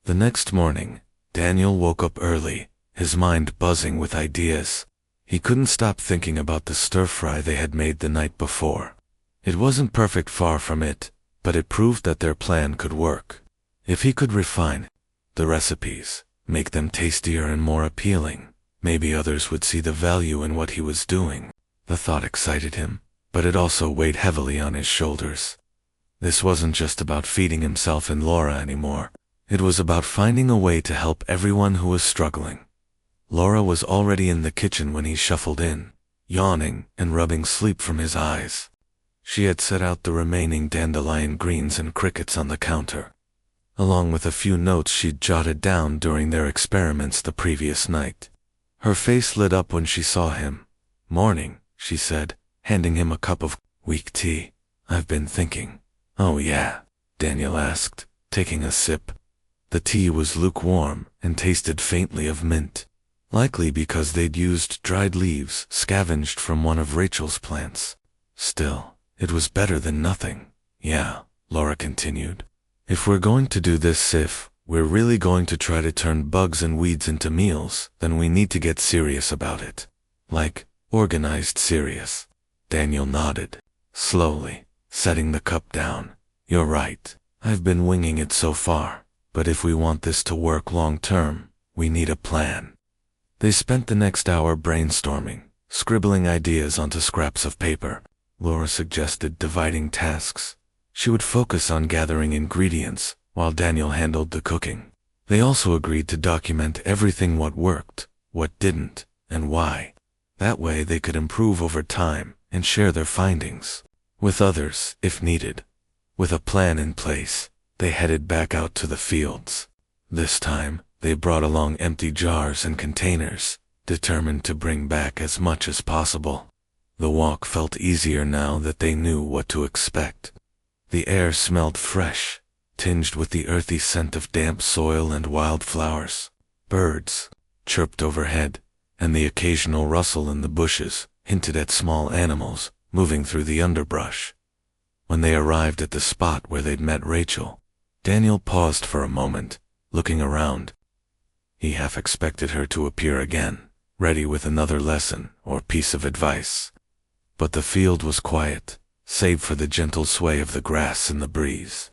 The next morning, Daniel woke up early, his mind buzzing with ideas. He couldn't stop thinking about the stir-fry they had made the night before. It wasn't perfect, far from it, but it proved that their plan could work. If he could refine the recipes, make them tastier and more appealing, maybe others would see the value in what he was doing. The thought excited him, but it also weighed heavily on his shoulders. This wasn't just about feeding himself and Laura anymore. It was about finding a way to help everyone who was struggling. Laura was already in the kitchen when he shuffled in, yawning and rubbing sleep from his eyes. She had set out the remaining dandelion greens and crickets on the counter, along with a few notes she'd jotted down during their experiments the previous night. Her face lit up when she saw him. "Morning," she said, handing him a cup of weak tea. "I've been thinking." "Oh yeah?" Daniel asked, taking a sip. The tea was lukewarm and tasted faintly of mint, likely because they'd used dried leaves scavenged from one of Rachel's plants. Still, it was better than nothing. "Yeah," Laura continued. "If we're going to do this, if we're really going to try to turn bugs and weeds into meals, then we need to get serious about it. Like, organized serious." Daniel nodded, slowly, setting the cup down. "You're right. I've been winging it so far, but if we want this to work long term, we need a plan." They spent the next hour brainstorming, scribbling ideas onto scraps of paper. Laura suggested dividing tasks. She would focus on gathering ingredients, while Daniel handled the cooking. They also agreed to document everything: what worked, what didn't, and why. That way they could improve over time and share their findings with others if needed. With a plan in place, they headed back out to the fields. This time, they brought along empty jars and containers, determined to bring back as much as possible. The walk felt easier now that they knew what to expect. The air smelled fresh, tinged with the earthy scent of damp soil and wildflowers. Birds chirped overhead, and the occasional rustle in the bushes hinted at small animals moving through the underbrush. When they arrived at the spot where they'd met Rachel, Daniel paused for a moment, looking around. He half expected her to appear again, ready with another lesson or piece of advice. But the field was quiet, save for the gentle sway of the grass in the breeze.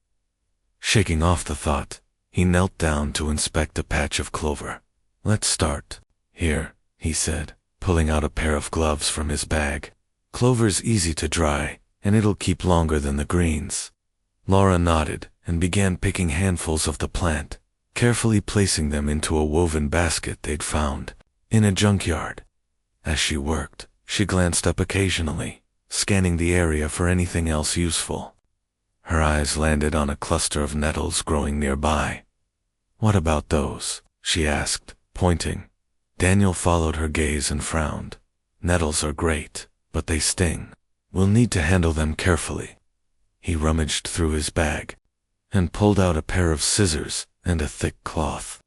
Shaking off the thought, he knelt down to inspect a patch of clover. "Let's start here," he said, pulling out a pair of gloves from his bag. "Clover's easy to dry, and it'll keep longer than the greens." Laura nodded and began picking handfuls of the plant, carefully placing them into a woven basket they'd found in a junkyard. As she worked, she glanced up occasionally, scanning the area for anything else useful. Her eyes landed on a cluster of nettles growing nearby. "What about those?" she asked, pointing. Daniel followed her gaze and frowned. "Nettles are great, but they sting. We'll need to handle them carefully." He rummaged through his bag and pulled out a pair of scissors and a thick cloth.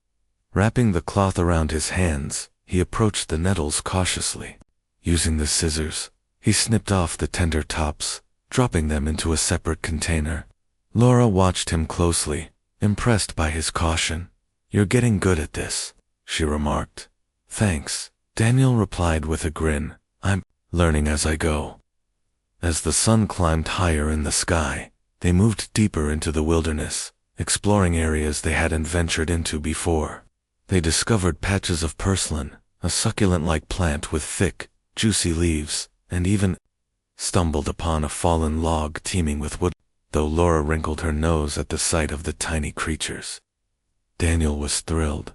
Wrapping the cloth around his hands, he approached the nettles cautiously. Using the scissors, he snipped off the tender tops, dropping them into a separate container. Laura watched him closely, impressed by his caution. "You're getting good at this," she remarked. "Thanks," Daniel replied with a grin. "I'm learning as I go." As the sun climbed higher in the sky, they moved deeper into the wilderness, exploring areas they hadn't ventured into before. They discovered patches of purslane, a succulent-like plant with thick, juicy leaves, and even stumbled upon a fallen log teeming with wood, though Laura wrinkled her nose at the sight of the tiny creatures. Daniel was thrilled.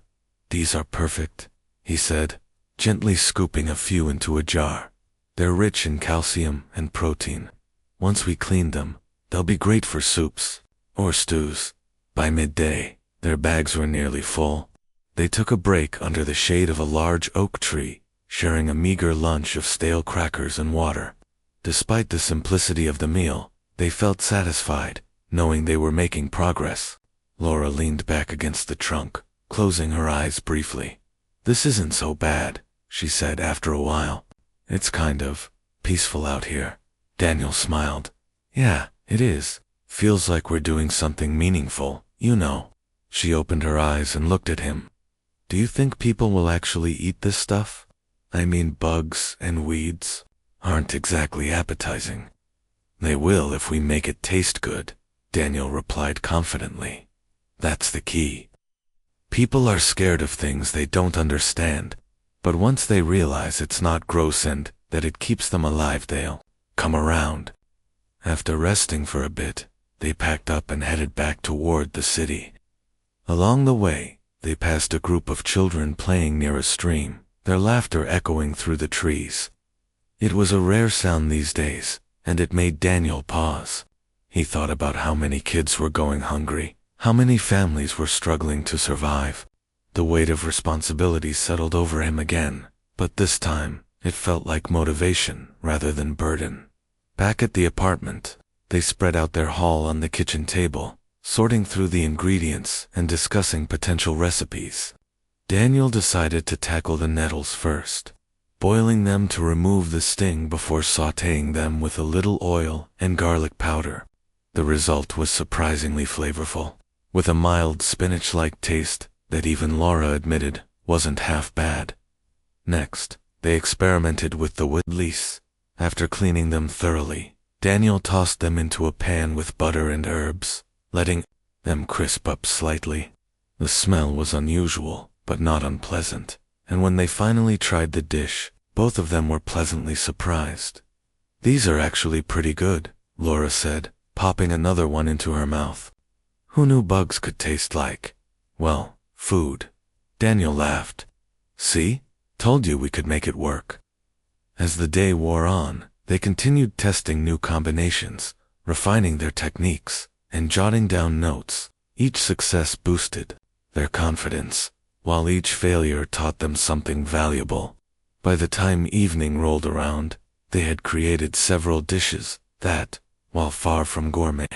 "These are perfect," he said, gently scooping a few into a jar. "They're rich in calcium and protein. Once we clean them, they'll be great for soups or stews." By midday, their bags were nearly full. They took a break under the shade of a large oak tree, sharing a meager lunch of stale crackers and water. Despite the simplicity of the meal, they felt satisfied, knowing they were making progress. Laura leaned back against the trunk, closing her eyes briefly. "This isn't so bad," she said after a while. "It's kind of peaceful out here." Daniel smiled. "Yeah, it is. Feels like we're doing something meaningful, you know." She opened her eyes and looked at him. Do you think people will actually eat this stuff? I mean, bugs and weeds aren't exactly appetizing. They will if we make it taste good, Daniel replied confidently. That's the key. People are scared of things they don't understand, but once they realize it's not gross and that it keeps them alive, they'll come around. After resting for a bit, they packed up and headed back toward the city. Along the way, they passed a group of children playing near a stream, their laughter echoing through the trees. It was a rare sound these days, and it made Daniel pause. He thought about how many kids were going hungry, how many families were struggling to survive. The weight of responsibility settled over him again, but this time, it felt like motivation rather than burden. Back at the apartment, they spread out their haul on the kitchen table, sorting through the ingredients and discussing potential recipes. Daniel decided to tackle the nettles first, boiling them to remove the sting before sautéing them with a little oil and garlic powder. The result was surprisingly flavorful, with a mild spinach-like taste that even Laura admitted wasn't half bad. Next, they experimented with the woodlice. After cleaning them thoroughly, Daniel tossed them into a pan with butter and herbs, letting them crisp up slightly. The smell was unusual, but not unpleasant, and when they finally tried the dish, both of them were pleasantly surprised. These are actually pretty good, Laura said, popping another one into her mouth. Who knew bugs could taste like, well, food? Daniel laughed. See? Told you we could make it work. As the day wore on, they continued testing new combinations, refining their techniques, and jotting down notes. Each success boosted their confidence, while each failure taught them something valuable. By the time evening rolled around, they had created several dishes that, while far from gourmet,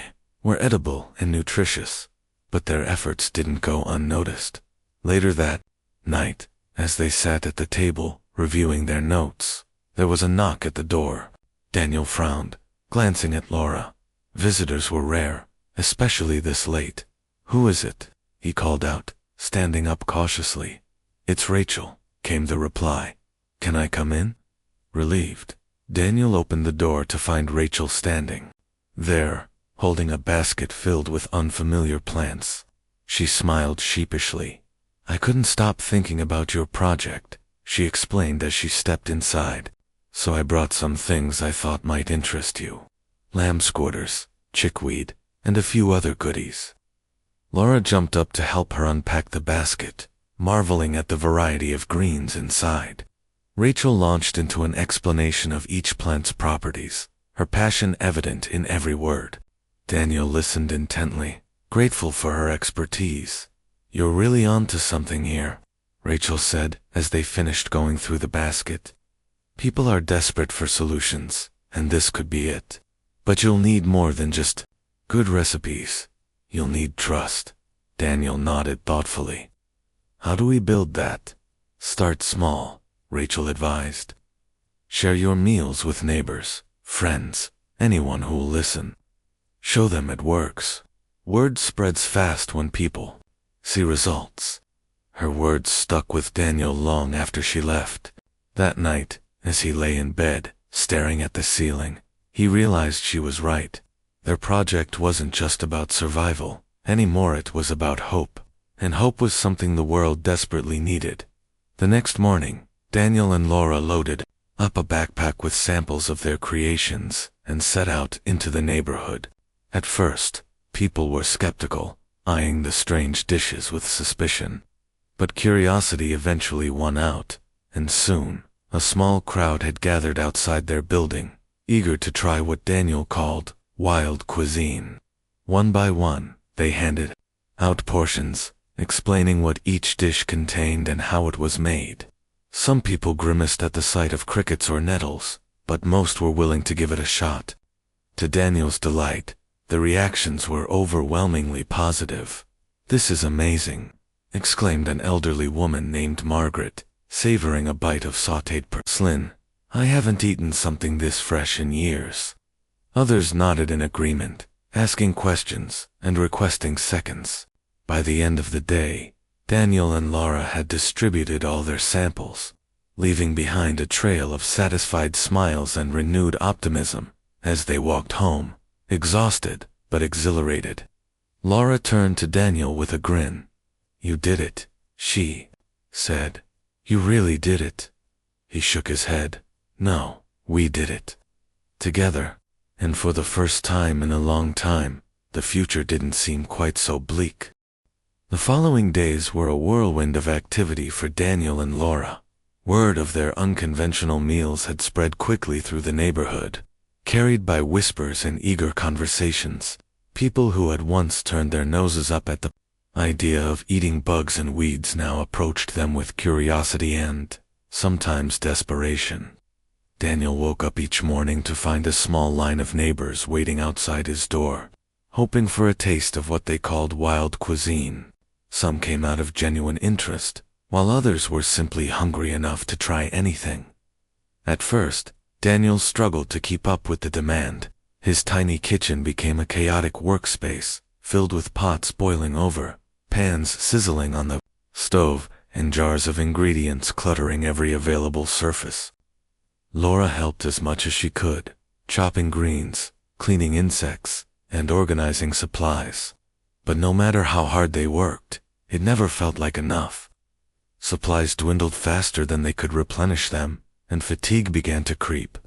were edible and nutritious, but their efforts didn't go unnoticed. Later that night, as they sat at the table, reviewing their notes, there was a knock at the door. Daniel frowned, glancing at Laura. Visitors were rare, especially this late. Who is it? He called out, standing up cautiously. It's Rachel, came the reply. Can I come in? Relieved, Daniel opened the door to find Rachel standing there, holding a basket filled with unfamiliar plants. She smiled sheepishly. I couldn't stop thinking about your project, she explained as she stepped inside. So I brought some things I thought might interest you. Lamb quarters, chickweed, and a few other goodies. Laura jumped up to help her unpack the basket, marveling at the variety of greens inside. Rachel launched into an explanation of each plant's properties, her passion evident in every word. Daniel listened intently, grateful for her expertise. You're really onto something here, Rachel said as they finished going through the basket. People are desperate for solutions, and this could be it. But you'll need more than just good recipes. You'll need trust. Daniel nodded thoughtfully. How do we build that? Start small, Rachel advised. Share your meals with neighbors, friends, anyone who'll listen. Show them it works. Word spreads fast when people see results. Her words stuck with Daniel long after she left. That night, as he lay in bed, staring at the ceiling, he realized she was right. Their project wasn't just about survival anymore, it was about hope. And hope was something the world desperately needed. The next morning, Daniel and Laura loaded up a backpack with samples of their creations and set out into the neighborhood. At first, people were skeptical, eyeing the strange dishes with suspicion. But curiosity eventually won out, and soon, a small crowd had gathered outside their building, eager to try what Daniel called wild cuisine. One by one, they handed out portions, explaining what each dish contained and how it was made. Some people grimaced at the sight of crickets or nettles, but most were willing to give it a shot. To Daniel's delight, the reactions were overwhelmingly positive. This is amazing, exclaimed an elderly woman named Margaret, savoring a bite of sautéed purslane. I haven't eaten something this fresh in years. Others nodded in agreement, asking questions and requesting seconds. By the end of the day, Daniel and Laura had distributed all their samples, leaving behind a trail of satisfied smiles and renewed optimism as they walked home, exhausted but exhilarated. Laura turned to Daniel with a grin. "You did it," she said. "You really did it." He shook his head. "No, we did it. Together. And for the first time in a long time, the future didn't seem quite so bleak." The following days were a whirlwind of activity for Daniel and Laura. Word of their unconventional meals had spread quickly through the neighborhood, carried by whispers and eager conversations. People who had once turned their noses up at the idea of eating bugs and weeds now approached them with curiosity and, sometimes, desperation. Daniel woke up each morning to find a small line of neighbors waiting outside his door, hoping for a taste of what they called wild cuisine. Some came out of genuine interest, while others were simply hungry enough to try anything. At first, Daniel struggled to keep up with the demand. His tiny kitchen became a chaotic workspace, filled with pots boiling over, pans sizzling on the stove, and jars of ingredients cluttering every available surface. Laura helped as much as she could, chopping greens, cleaning insects, and organizing supplies. But no matter how hard they worked, it never felt like enough. Supplies dwindled faster than they could replenish them, and fatigue began to creep.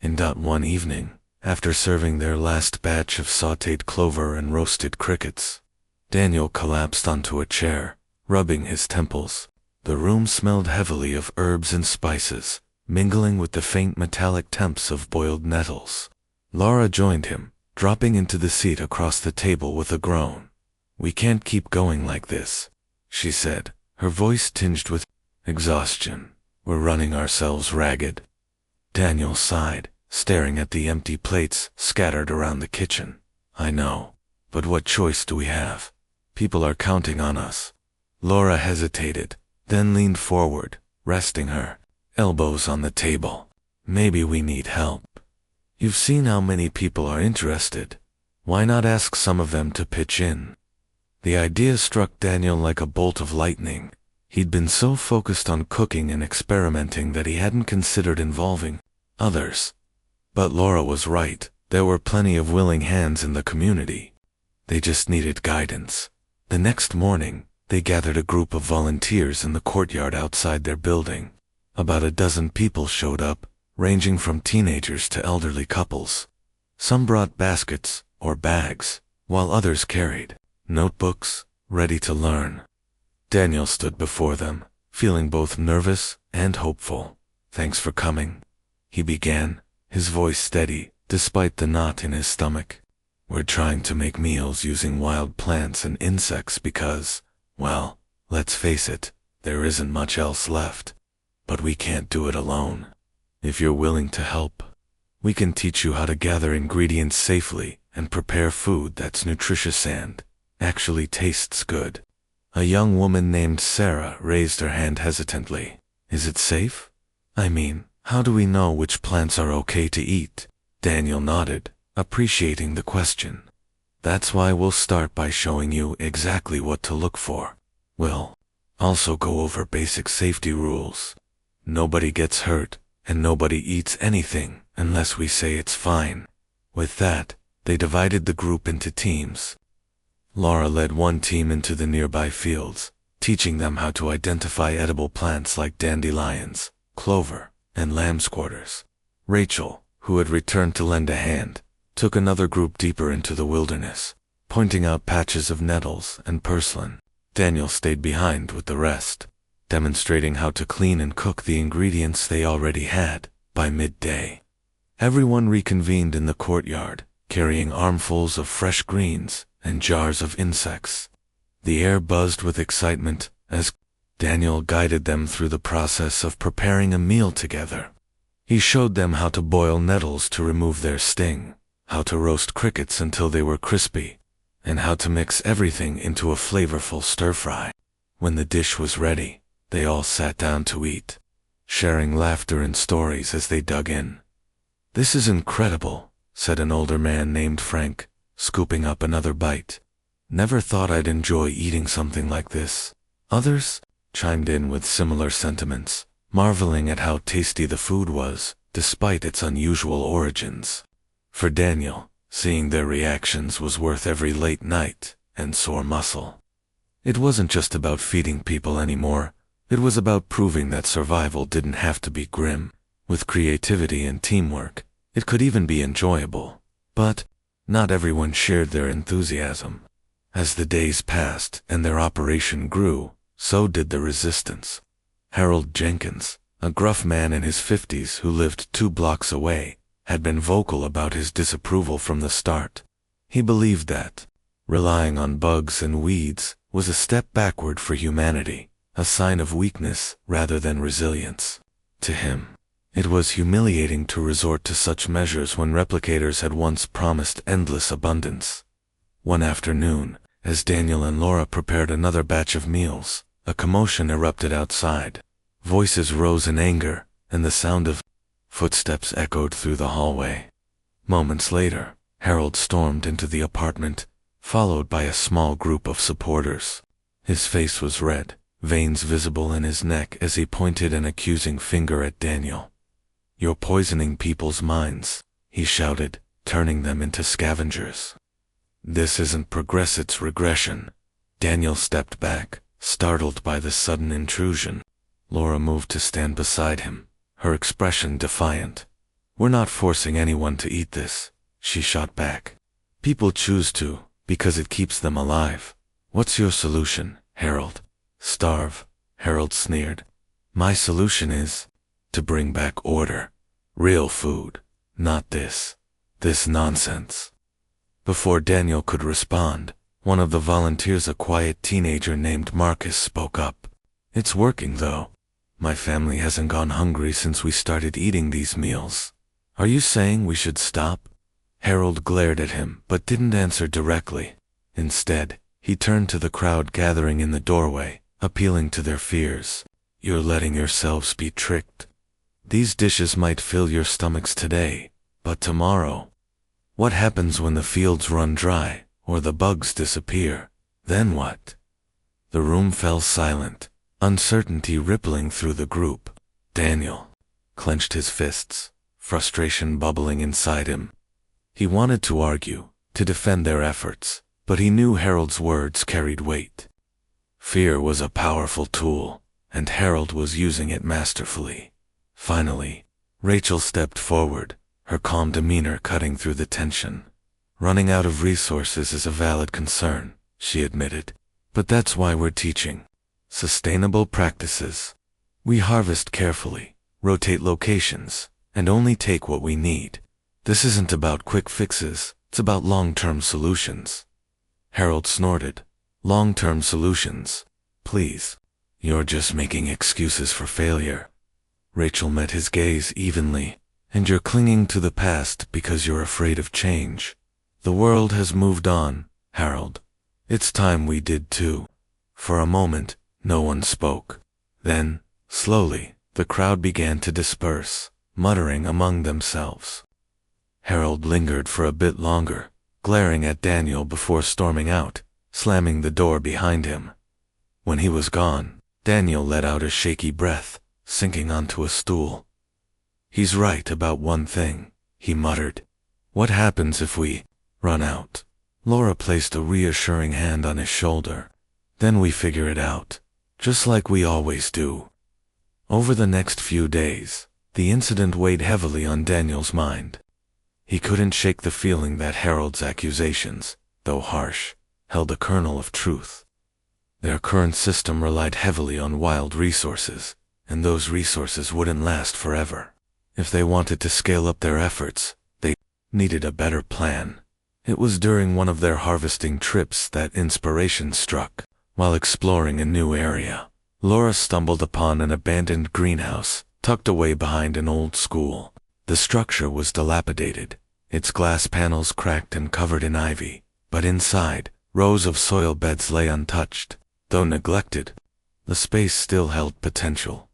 One evening, after serving their last batch of sautéed clover and roasted crickets, Daniel collapsed onto a chair, rubbing his temples. The room smelled heavily of herbs and spices, mingling with the faint metallic temps of boiled nettles. Laura joined him, dropping into the seat across the table with a groan. "We can't keep going like this," she said, her voice tinged with exhaustion. "We're running ourselves ragged." Daniel sighed, staring at the empty plates scattered around the kitchen. "I know, but what choice do we have? People are counting on us." Laura hesitated, then leaned forward, resting her elbows on the table. "Maybe we need help. You've seen how many people are interested. Why not ask some of them to pitch in?" The idea struck Daniel like a bolt of lightning. He'd been so focused on cooking and experimenting that he hadn't considered involving others. But Laura was right. There were plenty of willing hands in the community. They just needed guidance. The next morning, they gathered a group of volunteers in the courtyard outside their building. About a dozen people showed up, ranging from teenagers to elderly couples. Some brought baskets or bags, while others carried notebooks, ready to learn. Daniel stood before them, feeling both nervous and hopeful. "Thanks for coming," he began, his voice steady, despite the knot in his stomach. "We're trying to make meals using wild plants and insects because, well, let's face it, there isn't much else left. But we can't do it alone. If you're willing to help, we can teach you how to gather ingredients safely and prepare food that's nutritious and actually tastes good." A young woman named Sarah raised her hand hesitantly. "Is it safe? I mean, how do we know which plants are okay to eat?" Daniel nodded, appreciating the question. "That's why we'll start by showing you exactly what to look for. We'll also go over basic safety rules. Nobody gets hurt, and nobody eats anything unless we say it's fine." With that, they divided the group into teams. Laura led one team into the nearby fields, teaching them how to identify edible plants like dandelions, clover, and lamb's quarters. Rachel, who had returned to lend a hand, took another group deeper into the wilderness, pointing out patches of nettles and purslane. Daniel stayed behind with the rest, demonstrating how to clean and cook the ingredients they already had. By midday, everyone reconvened in the courtyard, carrying armfuls of fresh greens and jars of insects. The air buzzed with excitement as Daniel guided them through the process of preparing a meal together. He showed them how to boil nettles to remove their sting, how to roast crickets until they were crispy, and how to mix everything into a flavorful stir-fry. When the dish was ready, they all sat down to eat, sharing laughter and stories as they dug in. "This is incredible," said an older man named Frank, scooping up another bite. Never thought I'd enjoy eating something like this. Others chimed in with similar sentiments, marveling at how tasty the food was, despite its unusual origins. For Daniel, seeing their reactions was worth every late night and sore muscle. It wasn't just about feeding people anymore. It was about proving that survival didn't have to be grim. With creativity and teamwork, it could even be enjoyable. But not everyone shared their enthusiasm. As the days passed and their operation grew, so did the resistance. Harold Jenkins, a gruff man in his 50s who lived 2 blocks away, had been vocal about his disapproval from the start. He believed that relying on bugs and weeds was a step backward for humanity, a sign of weakness rather than resilience. To him, it was humiliating to resort to such measures when replicators had once promised endless abundance. One afternoon, as Daniel and Laura prepared another batch of meals, a commotion erupted outside. Voices rose in anger, and the sound of footsteps echoed through the hallway. Moments later, Harold stormed into the apartment, followed by a small group of supporters. His face was red, veins visible in his neck as he pointed an accusing finger at Daniel. "You're poisoning people's minds," he shouted, turning them into scavengers. "This isn't progress, it's regression." Daniel stepped back, startled by the sudden intrusion. Laura moved to stand beside him, her expression defiant. "We're not forcing anyone to eat this," she shot back. "People choose to, because it keeps them alive." "What's your solution, Harold?" "Starve," Harold sneered. "My solution is to bring back order. Real food, not this nonsense." Before Daniel could respond, one of the volunteers, a quiet teenager named Marcus, spoke up. "It's working though. My family hasn't gone hungry since we started eating these meals. Are you saying we should stop?" Harold glared at him but didn't answer directly. Instead, he turned to the crowd gathering in the doorway, appealing to their fears. "You're letting yourselves be tricked. These dishes might fill your stomachs today, but tomorrow, what happens when the fields run dry or the bugs disappear? Then what?" The room fell silent, uncertainty rippling through the group. Daniel clenched his fists, frustration bubbling inside him. He wanted to argue, to defend their efforts, but he knew Harold's words carried weight. Fear was a powerful tool, and Harold was using it masterfully. Finally, Rachel stepped forward, her calm demeanor cutting through the tension. "Running out of resources is a valid concern," she admitted. "But that's why we're teaching sustainable practices. We harvest carefully, rotate locations, and only take what we need. This isn't about quick fixes, it's about long-term solutions." Harold snorted. "Long-term solutions? Please. You're just making excuses for failure." Rachel met his gaze evenly. "And you're clinging to the past because you're afraid of change. The world has moved on, Harold. It's time we did too." For a moment, no one spoke. Then, slowly, the crowd began to disperse, muttering among themselves. Harold lingered for a bit longer, glaring at Daniel before storming out, slamming the door behind him. When he was gone, Daniel let out a shaky breath, sinking onto a stool. "He's right about one thing," he muttered. "What happens if we run out?" Laura placed a reassuring hand on his shoulder. "Then we figure it out, just like we always do." Over the next few days, the incident weighed heavily on Daniel's mind. He couldn't shake the feeling that Harold's accusations, though harsh, held a kernel of truth. Their current system relied heavily on wild resources, and those resources wouldn't last forever. If they wanted to scale up their efforts, they needed a better plan. It was during one of their harvesting trips that inspiration struck. While exploring a new area, Laura stumbled upon an abandoned greenhouse tucked away behind an old school. The structure was dilapidated, its glass panels cracked and covered in ivy, but inside, rows of soil beds lay untouched. Though neglected, the space still held potential.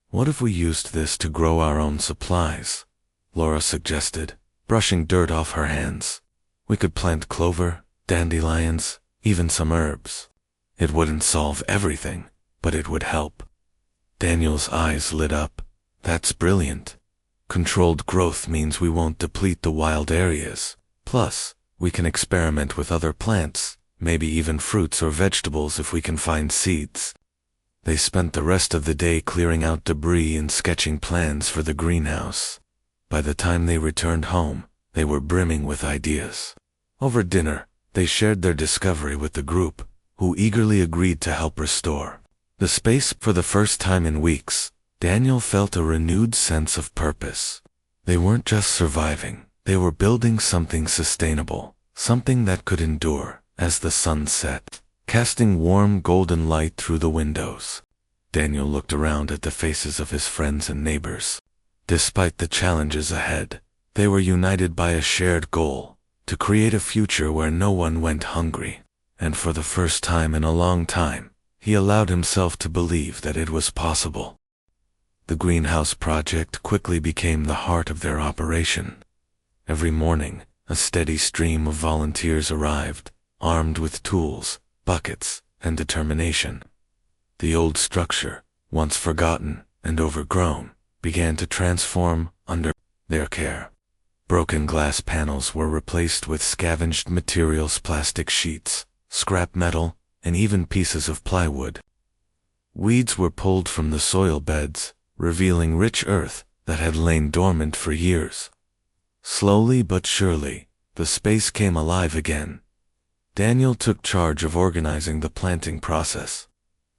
"What if we used this to grow our own supplies?" Laura suggested, brushing dirt off her hands. "We could plant clover, dandelions, even some herbs. It wouldn't solve everything, but it would help. Daniel's eyes lit up. That's brilliant. Controlled growth means we won't deplete the wild areas. Plus, we can experiment with other plants, maybe even fruits or vegetables if we can find seeds. They spent the rest of the day clearing out debris and sketching plans for the greenhouse. By the time they returned home, they were brimming with ideas. Over dinner, they shared their discovery with the group, who eagerly agreed to help restore the space. For the first time in weeks, Daniel felt a renewed sense of purpose. They weren't just surviving, they were building something sustainable, something that could endure. As the sun set, casting warm golden light through the windows, Daniel looked around at the faces of his friends and neighbors. Despite the challenges ahead, they were united by a shared goal, to create a future where no one went hungry. And for the first time in a long time, he allowed himself to believe that it was possible. The greenhouse project quickly became the heart of their operation. Every morning, a steady stream of volunteers arrived, armed with tools, buckets, and determination. The old structure, once forgotten and overgrown, began to transform under their care. Broken glass panels were replaced with scavenged materials, plastic sheets, scrap metal, and even pieces of plywood. Weeds were pulled from the soil beds, revealing rich earth that had lain dormant for years. Slowly but surely, the space came alive again. Daniel took charge of organizing the planting process,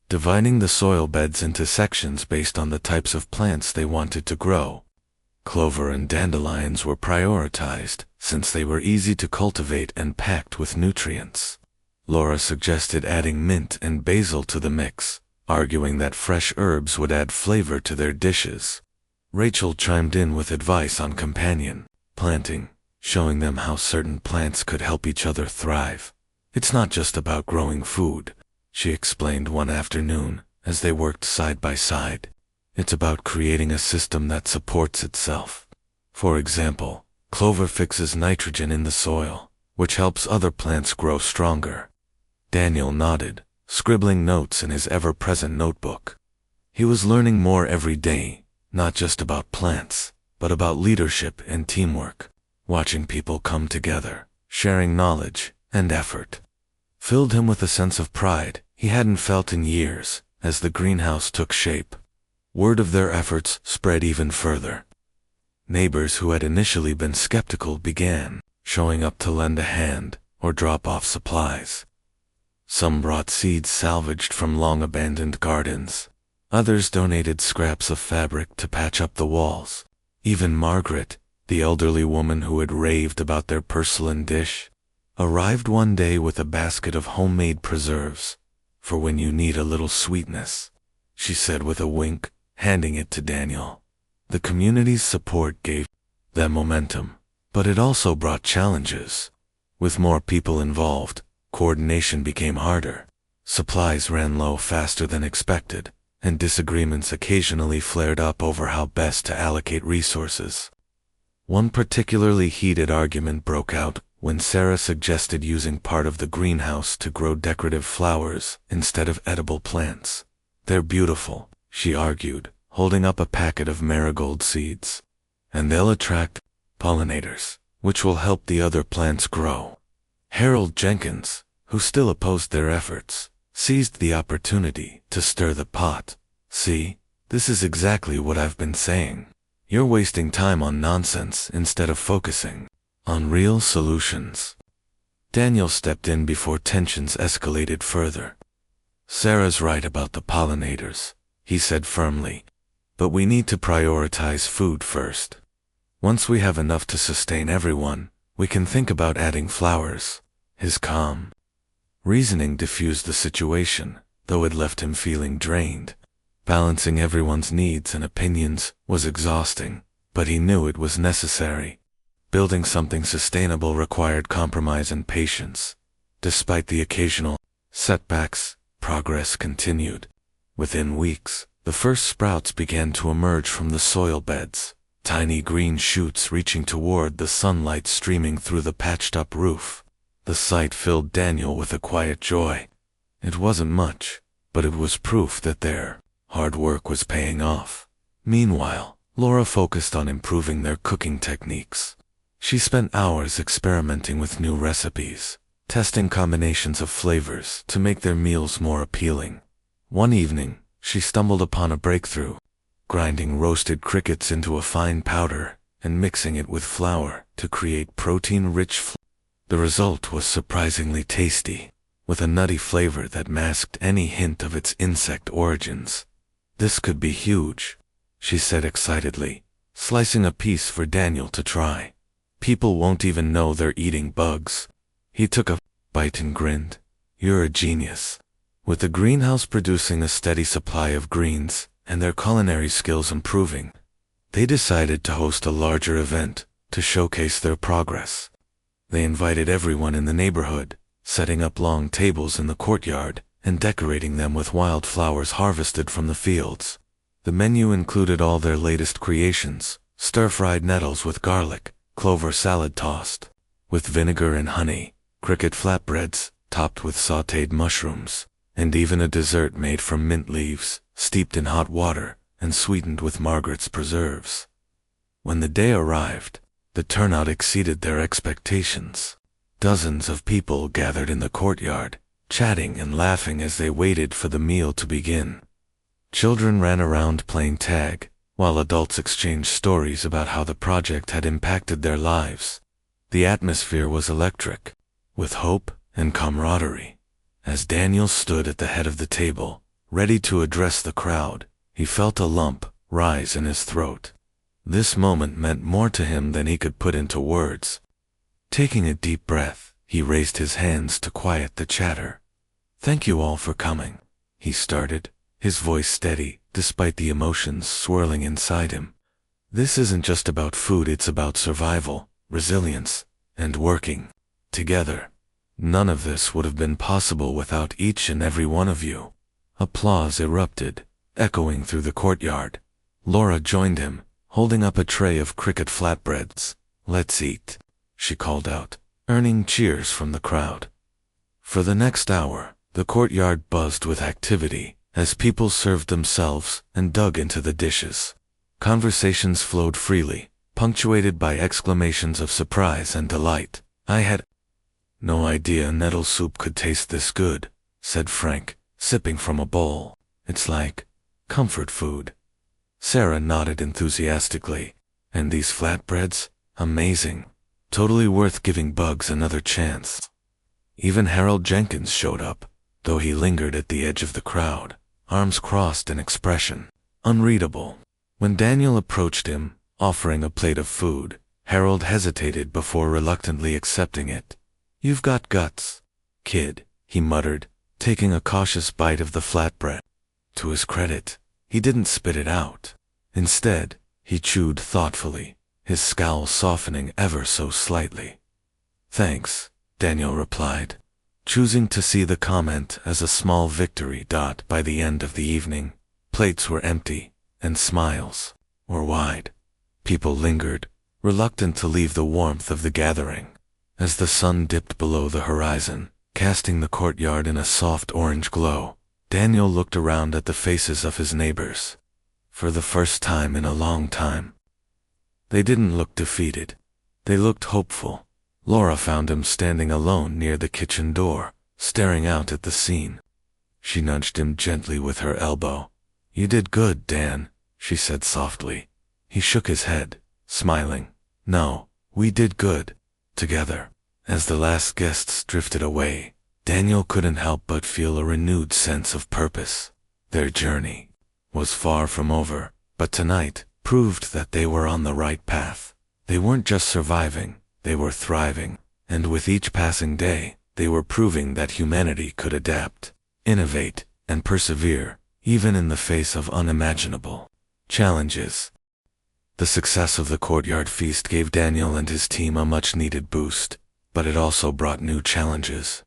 dividing the soil beds into sections based on the types of plants they wanted to grow. Clover and dandelions were prioritized, since they were easy to cultivate and packed with nutrients. Laura suggested adding mint and basil to the mix, arguing that fresh herbs would add flavor to their dishes. Rachel chimed in with advice on companion planting, showing them how certain plants could help each other thrive. It's not just about growing food, she explained one afternoon as they worked side by side. It's about creating a system that supports itself. For example, clover fixes nitrogen in the soil, which helps other plants grow stronger. Daniel nodded, scribbling notes in his ever-present notebook. He was learning more every day, not just about plants, but about leadership and teamwork. Watching people come together, sharing knowledge and effort, filled him with a sense of pride he hadn't felt in years. As the greenhouse took shape, word of their efforts spread even further. Neighbors who had initially been skeptical began showing up to lend a hand or drop off supplies. Some brought seeds salvaged from long-abandoned gardens. Others donated scraps of fabric to patch up the walls. Even Margaret, the elderly woman who had raved about their porcelain dish, arrived one day with a basket of homemade preserves, for when you need a little sweetness, she said with a wink, handing it to Daniel. The community's support gave them momentum, but it also brought challenges. With more people involved, coordination became harder. Supplies ran low faster than expected, and disagreements occasionally flared up over how best to allocate resources. One particularly heated argument broke out when Sarah suggested using part of the greenhouse to grow decorative flowers instead of edible plants. They're beautiful, she argued, holding up a packet of marigold seeds. And they'll attract pollinators, which will help the other plants grow. Harold Jenkins, who still opposed their efforts, seized the opportunity to stir the pot. See, this is exactly what I've been saying. You're wasting time on nonsense instead of focusing on real solutions. Daniel stepped in before tensions escalated further. Sarah's right about the pollinators, he said firmly, but we need to prioritize food first. Once we have enough to sustain everyone, we can think about adding flowers. His calm reasoning diffused the situation, though it left him feeling drained. Balancing everyone's needs and opinions was exhausting, but he knew it was necessary. Building something sustainable required compromise and patience. Despite the occasional setbacks, progress continued. Within weeks, the first sprouts began to emerge from the soil beds, tiny green shoots reaching toward the sunlight streaming through the patched-up roof. The sight filled Daniel with a quiet joy. It wasn't much, but it was proof that their hard work was paying off. Meanwhile, Laura focused on improving their cooking techniques. She spent hours experimenting with new recipes, testing combinations of flavors to make their meals more appealing. One evening, she stumbled upon a breakthrough, grinding roasted crickets into a fine powder and mixing it with flour to create protein-rich flavor. The result was surprisingly tasty, with a nutty flavor that masked any hint of its insect origins. "This could be huge," she said excitedly, slicing a piece for Daniel to try. "People won't even know they're eating bugs." He took a bite and grinned. "You're a genius." With the greenhouse producing a steady supply of greens and their culinary skills improving, they decided to host a larger event to showcase their progress. They invited everyone in the neighborhood, setting up long tables in the courtyard and decorating them with wildflowers harvested from the fields. The menu included all their latest creations: stir-fried nettles with garlic, clover salad tossed with vinegar and honey, cricket flatbreads topped with sautéed mushrooms, and even a dessert made from mint leaves, steeped in hot water and sweetened with Margaret's preserves. When the day arrived, the turnout exceeded their expectations. Dozens of people gathered in the courtyard, chatting and laughing as they waited for the meal to begin. Children ran around playing tag, while adults exchanged stories about how the project had impacted their lives. The atmosphere was electric, with hope and camaraderie. As Daniel stood at the head of the table, ready to address the crowd, he felt a lump rise in his throat. This moment meant more to him than he could put into words. Taking a deep breath, he raised his hands to quiet the chatter. "Thank you all for coming," he started, his voice steady despite the emotions swirling inside him. "This isn't just about food, it's about survival, resilience, and working together. None of this would have been possible without each and every one of you." Applause erupted, echoing through the courtyard. Laura joined him, holding up a tray of cricket flatbreads. "Let's eat," she called out, earning cheers from the crowd. For the next hour, the courtyard buzzed with activity as people served themselves and dug into the dishes. Conversations flowed freely, punctuated by exclamations of surprise and delight. "I had no idea nettle soup could taste this good," said Frank, sipping from a bowl. "It's like comfort food." Sarah nodded enthusiastically. "And these flatbreads? Amazing. Totally worth giving bugs another chance." Even Harold Jenkins showed up, though he lingered at the edge of the crowd, arms crossed in expression unreadable. When Daniel approached him, offering a plate of food, Harold hesitated before reluctantly accepting it. "You've got guts, kid," he muttered, taking a cautious bite of the flatbread. To his credit, he didn't spit it out. Instead, he chewed thoughtfully, his scowl softening ever so slightly. "Thanks," Daniel replied, choosing to see the comment as a small victory. By the end of the evening, plates were empty, and smiles were wide. People lingered, reluctant to leave the warmth of the gathering. As the sun dipped below the horizon, casting the courtyard in a soft orange glow, Daniel looked around at the faces of his neighbors. For the first time in a long time, they didn't look defeated. They looked hopeful. Laura found him standing alone near the kitchen door, staring out at the scene. She nudged him gently with her elbow. "You did good, Dan," she said softly. He shook his head, smiling. "No, we did good. Together." As the last guests drifted away, Daniel couldn't help but feel a renewed sense of purpose. Their journey was far from over, but tonight proved that they were on the right path. They weren't just surviving, they were thriving, and with each passing day, they were proving that humanity could adapt, innovate, and persevere, even in the face of unimaginable challenges. The success of the courtyard feast gave Daniel and his team a much-needed boost, but it also brought new challenges.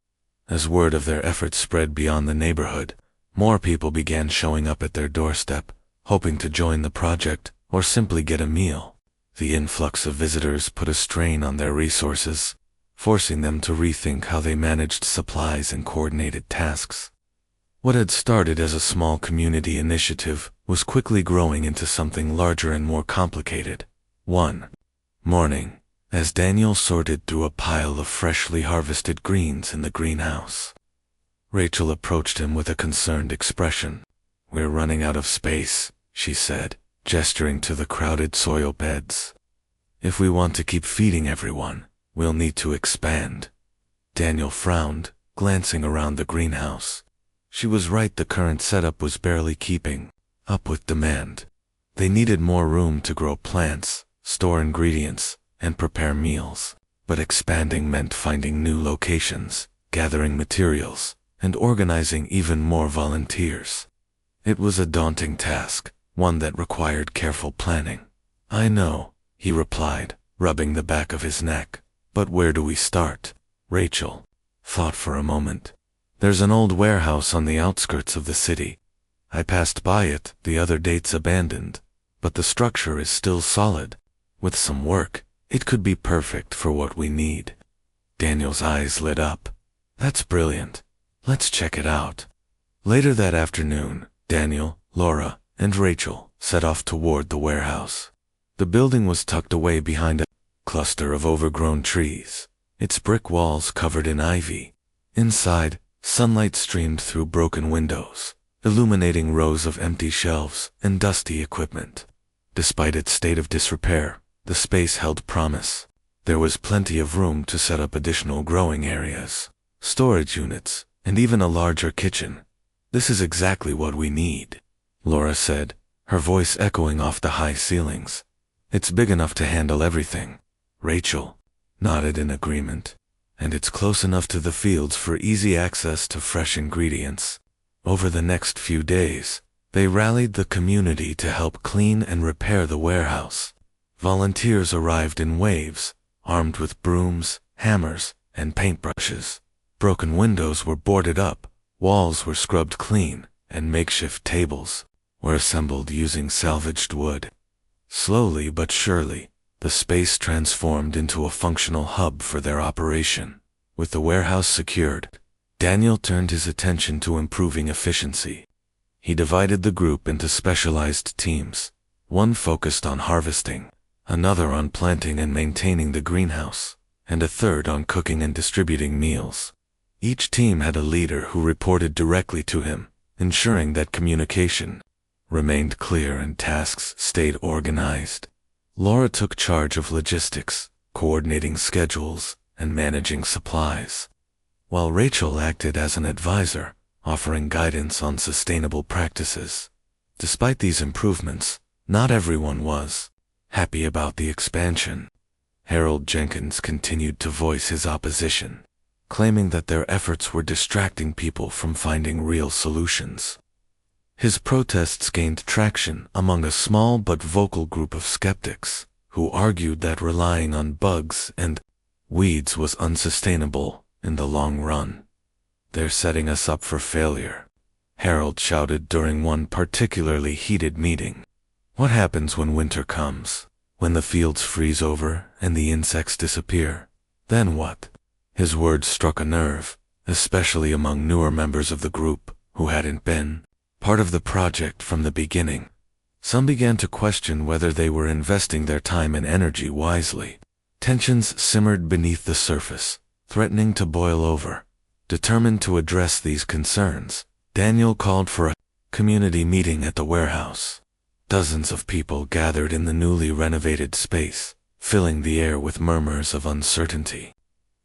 As word of their efforts spread beyond the neighborhood, more people began showing up at their doorstep, hoping to join the project or simply get a meal. The influx of visitors put a strain on their resources. forcing them to rethink how they managed supplies and coordinated tasks. What had started as a small community initiative was quickly growing into something larger and more complicated. One morning, as Daniel sorted through a pile of freshly harvested greens in the greenhouse, Rachel approached him with a concerned expression. "We're running out of space," she said, gesturing to the crowded soil beds. "If we want to keep feeding everyone, we'll need to expand." Daniel frowned, glancing around the greenhouse. She was right, the current setup was barely keeping up with demand. They needed more room to grow plants, store ingredients, and prepare meals. But expanding meant finding new locations, gathering materials, and organizing even more volunteers. It was a daunting task, one that required careful planning. "I know," he replied, rubbing the back of his neck. "But where do we start?" Rachel thought for a moment. "There's an old warehouse on the outskirts of the city. I passed by it the other day. It's abandoned, but the structure is still solid. With some work, it could be perfect for what we need." Daniel's eyes lit up. "That's brilliant. Let's check it out." Later that afternoon, Daniel, Laura, and Rachel set off toward the warehouse. The building was tucked away behind a cluster of overgrown trees, its brick walls covered in ivy. Inside, sunlight streamed through broken windows, illuminating rows of empty shelves and dusty equipment. Despite its state of disrepair, the space held promise. There was plenty of room to set up additional growing areas, storage units, and even a larger kitchen. "This is exactly what we need," Laura said, her voice echoing off the high ceilings. "It's big enough to handle everything." Rachel nodded in agreement. "And it's close enough to the fields for easy access to fresh ingredients." Over the next few days, they rallied the community to help clean and repair the warehouse. Volunteers arrived in waves, armed with brooms, hammers, and paintbrushes. Broken windows were boarded up, walls were scrubbed clean, and makeshift tables were assembled using salvaged wood. Slowly but surely, the space transformed into a functional hub for their operation. With the warehouse secured, Daniel turned his attention to improving efficiency. He divided the group into specialized teams, one focused on harvesting, another on planting and maintaining the greenhouse, and a third on cooking and distributing meals. Each team had a leader who reported directly to him, ensuring that communication remained clear and tasks stayed organized. Laura took charge of logistics, coordinating schedules, and managing supplies, while Rachel acted as an advisor, offering guidance on sustainable practices. Despite these improvements, not everyone was happy about the expansion. Harold Jenkins continued to voice his opposition, claiming that their efforts were distracting people from finding real solutions. His protests gained traction among a small but vocal group of skeptics, who argued that relying on bugs and weeds was unsustainable in the long run. "They're setting us up for failure," Harold shouted during one particularly heated meeting. "What happens when winter comes? When the fields freeze over and the insects disappear? Then what?" His words struck a nerve, especially among newer members of the group who hadn't been part of the project from the beginning. Some began to question whether they were investing their time and energy wisely. Tensions simmered beneath the surface, threatening to boil over. Determined to address these concerns, Daniel called for a community meeting at the warehouse. Dozens of people gathered in the newly renovated space, filling the air with murmurs of uncertainty.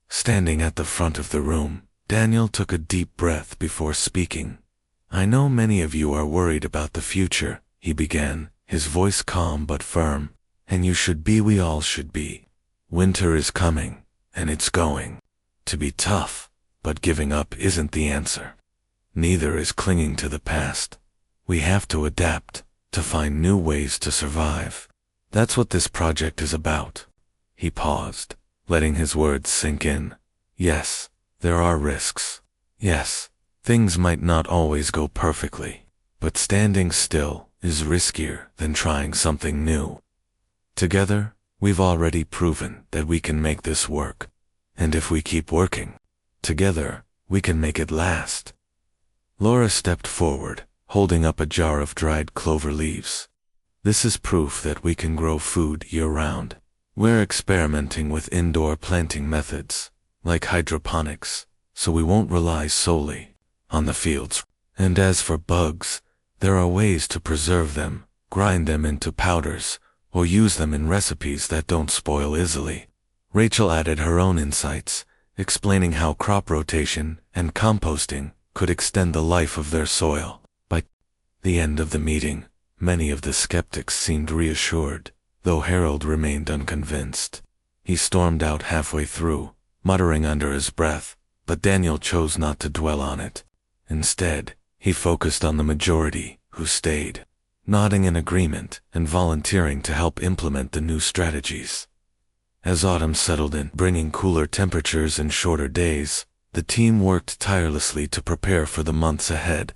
Standing at the front of the room, Daniel took a deep breath before speaking. "I know many of you are worried about the future," he began, his voice calm but firm, "and you should be, we all should be. Winter is coming, and it's going to be tough, but giving up isn't the answer. Neither is clinging to the past. We have to adapt, to find new ways to survive. That's what this project is about." He paused, letting his words sink in. "Yes, there are risks. Yes, things might not always go perfectly, but standing still is riskier than trying something new. Together, we've already proven that we can make this work, And if we keep working together, we can make it last. Laura stepped forward, holding up a jar of dried clover leaves. This is proof that we can grow food year-round. We're experimenting with indoor planting methods, like hydroponics, so we won't rely solely on the fields. And as for bugs, there are ways to preserve them, grind them into powders, or use them in recipes that don't spoil easily. Rachel added her own insights, explaining how crop rotation and composting could extend the life of their soil. By the end of the meeting, many of the skeptics seemed reassured, though Harold remained unconvinced. He stormed out halfway through, muttering under his breath, but Daniel chose not to dwell on it. Instead, he focused on the majority, who stayed, nodding in agreement and volunteering to help implement the new strategies. As autumn settled in, bringing cooler temperatures and shorter days, the team worked tirelessly to prepare for the months ahead.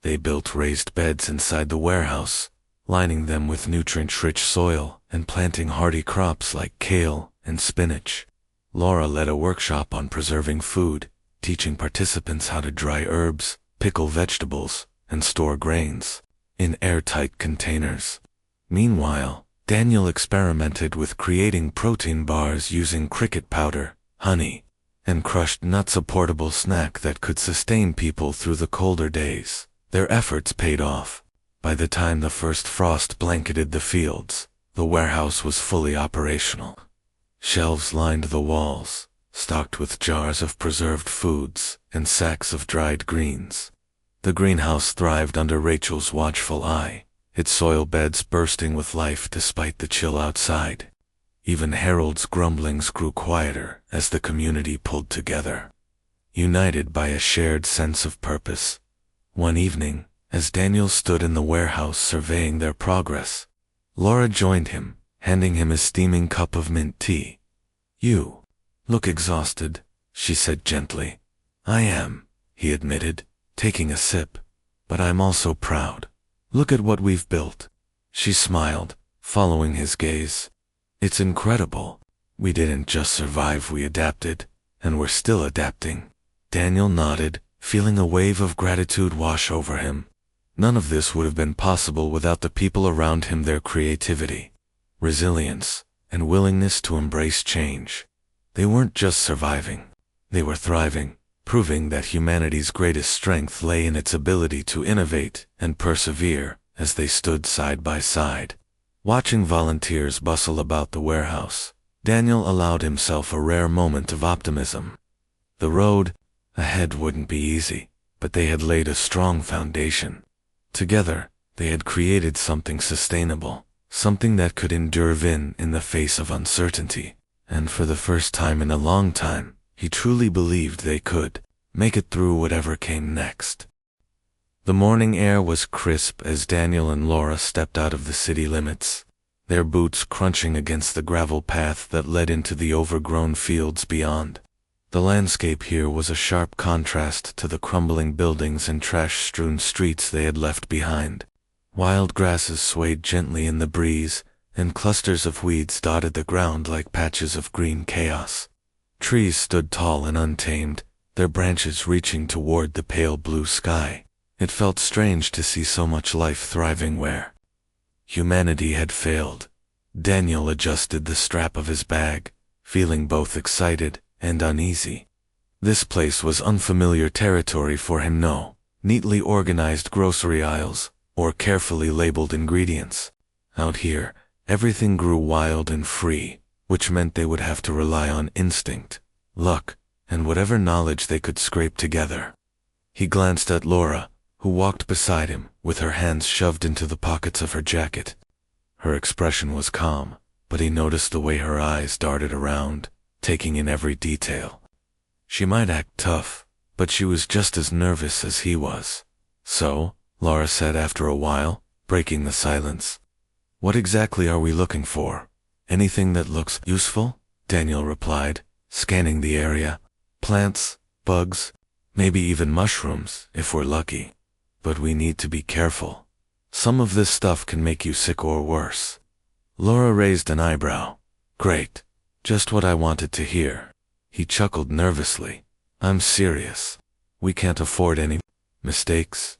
They built raised beds inside the warehouse, lining them with nutrient-rich soil and planting hardy crops like kale and spinach. Laura led a workshop on preserving food, teaching participants how to dry herbs, pickle vegetables, and store grains in airtight containers. Meanwhile, Daniel experimented with creating protein bars using cricket powder, honey, and crushed nuts, a portable snack that could sustain people through the colder days. Their efforts paid off. By the time the first frost blanketed the fields, the warehouse was fully operational. Shelves lined the walls, stocked with jars of preserved foods and sacks of dried greens. The greenhouse thrived under Rachel's watchful eye, its soil beds bursting with life despite the chill outside. Even Harold's grumblings grew quieter as the community pulled together, united by a shared sense of purpose. One evening, as Daniel stood in the warehouse surveying their progress, Laura joined him, handing him a steaming cup of mint tea. "You look exhausted," she said gently. "I am," he admitted, taking a sip, "but I'm also proud. Look at what we've built." She smiled, following his gaze. "It's incredible. We didn't just survive, we adapted, and we're still adapting." Daniel nodded, feeling a wave of gratitude wash over him. None of this would have been possible without the people around him, their creativity, resilience, and willingness to embrace change. They weren't just surviving, they were thriving, proving that humanity's greatest strength lay in its ability to innovate and persevere. As they stood side by side, watching volunteers bustle about the warehouse, Daniel allowed himself a rare moment of optimism. The road ahead wouldn't be easy, but they had laid a strong foundation. Together, they had created something sustainable, something that could endure in the face of uncertainty. And for the first time in a long time, he truly believed they could make it through whatever came next. The morning air was crisp as Daniel and Laura stepped out of the city limits, their boots crunching against the gravel path that led into the overgrown fields beyond. The landscape here was a sharp contrast to the crumbling buildings and trash-strewn streets they had left behind. Wild grasses swayed gently in the breeze, and clusters of weeds dotted the ground like patches of green chaos. Trees stood tall and untamed, their branches reaching toward the pale blue sky. It felt strange to see so much life thriving where humanity had failed. Daniel adjusted the strap of his bag, feeling both excited and uneasy. This place was unfamiliar territory for him. No neatly organized grocery aisles or carefully labeled ingredients. Out here, everything grew wild and free, which meant they would have to rely on instinct, luck, and whatever knowledge they could scrape together. He glanced at Laura, who walked beside him, with her hands shoved into the pockets of her jacket. Her expression was calm, but he noticed the way her eyes darted around, taking in every detail. She might act tough, but she was just as nervous as he was. "So," Laura said after a while, breaking the silence, "what exactly are we looking for?" "Anything that looks useful," Daniel replied, scanning the area. "Plants, bugs, maybe even mushrooms, if we're lucky. But we need to be careful. Some of this stuff can make you sick or worse." Laura raised an eyebrow. "Great. Just what I wanted to hear." He chuckled nervously. I'm serious. We can't afford any mistakes.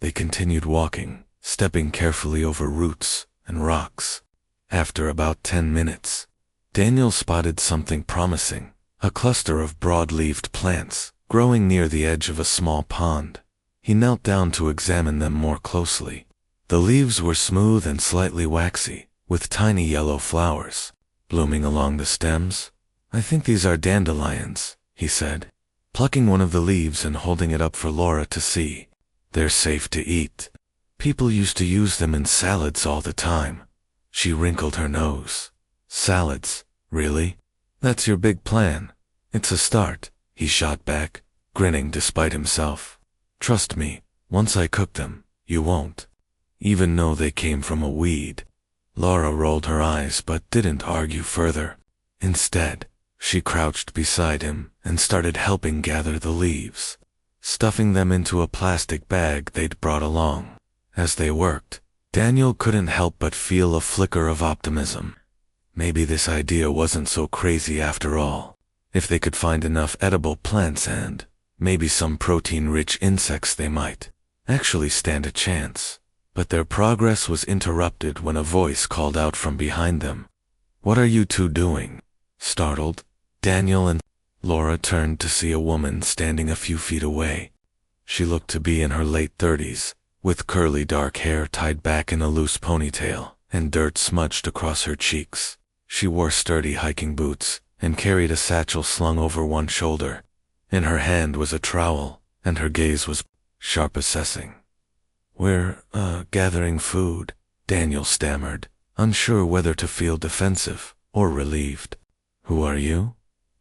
They continued walking, stepping carefully over roots and rocks. After about 10 minutes, Daniel spotted something promising, a cluster of broad-leaved plants growing near the edge of a small pond. He knelt down to examine them more closely. The leaves were smooth and slightly waxy, with tiny yellow flowers blooming along the stems. I think these are dandelions, he said, plucking one of the leaves and holding it up for Laura to see. They're safe to eat. People used to use them in salads all the time. She wrinkled her nose. Salads, really? That's your big plan. It's a start, he shot back, grinning despite himself. Trust me, once I cook them, you won't even know they came from a weed. Laura rolled her eyes but didn't argue further. Instead, she crouched beside him and started helping gather the leaves, stuffing them into a plastic bag they'd brought along. As they worked, Daniel couldn't help but feel a flicker of optimism. Maybe this idea wasn't so crazy after all. If they could find enough edible plants and maybe some protein-rich insects, they might actually stand a chance. But their progress was interrupted when a voice called out from behind them. What are you two doing? Startled, Daniel and Laura turned to see a woman standing a few feet away. She looked to be in her late 30s, with curly dark hair tied back in a loose ponytail and dirt smudged across her cheeks. She wore sturdy hiking boots and carried a satchel slung over one shoulder. In her hand was a trowel, and her gaze was sharp, assessing. We're, gathering food, Daniel stammered, unsure whether to feel defensive or relieved. Who are you?